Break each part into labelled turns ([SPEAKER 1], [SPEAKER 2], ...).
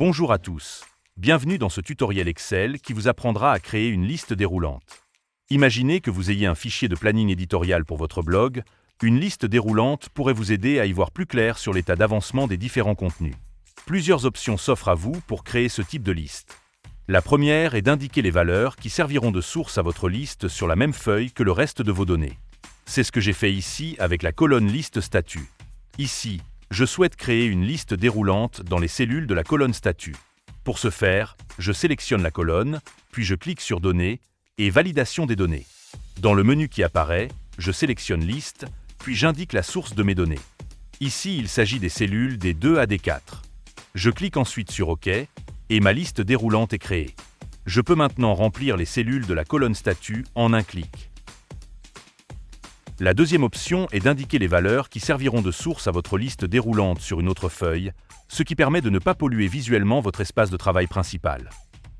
[SPEAKER 1] Bonjour à tous. Bienvenue dans ce tutoriel Excel qui vous apprendra à créer une liste déroulante. Imaginez que vous ayez un fichier de planning éditorial pour votre blog. Une liste déroulante pourrait vous aider à y voir plus clair sur l'état d'avancement des différents contenus. Plusieurs options s'offrent à vous pour créer ce type de liste. La première est d'indiquer les valeurs qui serviront de source à votre liste sur la même feuille que le reste de vos données. C'est ce que j'ai fait ici avec la colonne Liste Statut. Ici, je souhaite créer une liste déroulante dans les cellules de la colonne Statut. Pour ce faire, je sélectionne la colonne, puis je clique sur Données et Validation des données. Dans le menu qui apparaît, je sélectionne Liste, puis j'indique la source de mes données. Ici, il s'agit des cellules D2 à D4. Je clique ensuite sur OK et ma liste déroulante est créée. Je peux maintenant remplir les cellules de la colonne Statut en un clic. La deuxième option est d'indiquer les valeurs qui serviront de source à votre liste déroulante sur une autre feuille, ce qui permet de ne pas polluer visuellement votre espace de travail principal.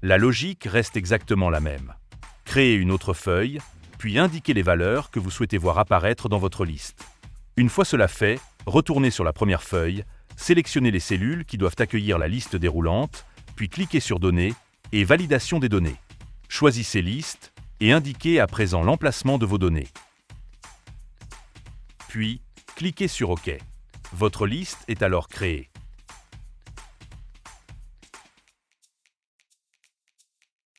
[SPEAKER 1] La logique reste exactement la même. Créez une autre feuille, puis indiquez les valeurs que vous souhaitez voir apparaître dans votre liste. Une fois cela fait, retournez sur la première feuille, sélectionnez les cellules qui doivent accueillir la liste déroulante, puis cliquez sur Données et Validation des données. Choisissez Liste et indiquez à présent l'emplacement de vos données. Puis, cliquez sur OK. Votre liste est alors créée.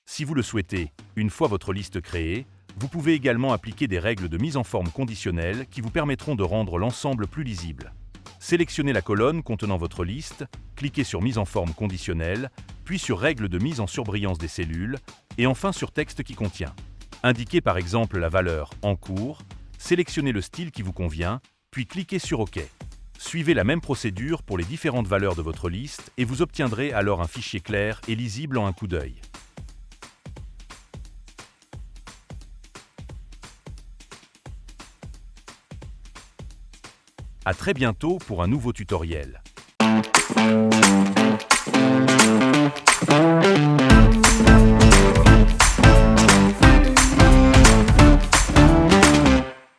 [SPEAKER 1] Si vous le souhaitez, une fois votre liste créée, vous pouvez également appliquer des règles de mise en forme conditionnelle qui vous permettront de rendre l'ensemble plus lisible. Sélectionnez la colonne contenant votre liste, cliquez sur Mise en forme conditionnelle, puis sur Règles de mise en surbrillance des cellules, et enfin sur Texte qui contient. Indiquez par exemple la valeur « En cours », sélectionnez le style qui vous convient, puis cliquez sur OK. Suivez la même procédure pour les différentes valeurs de votre liste et vous obtiendrez alors un fichier clair et lisible en un coup d'œil. À très bientôt pour un nouveau tutoriel.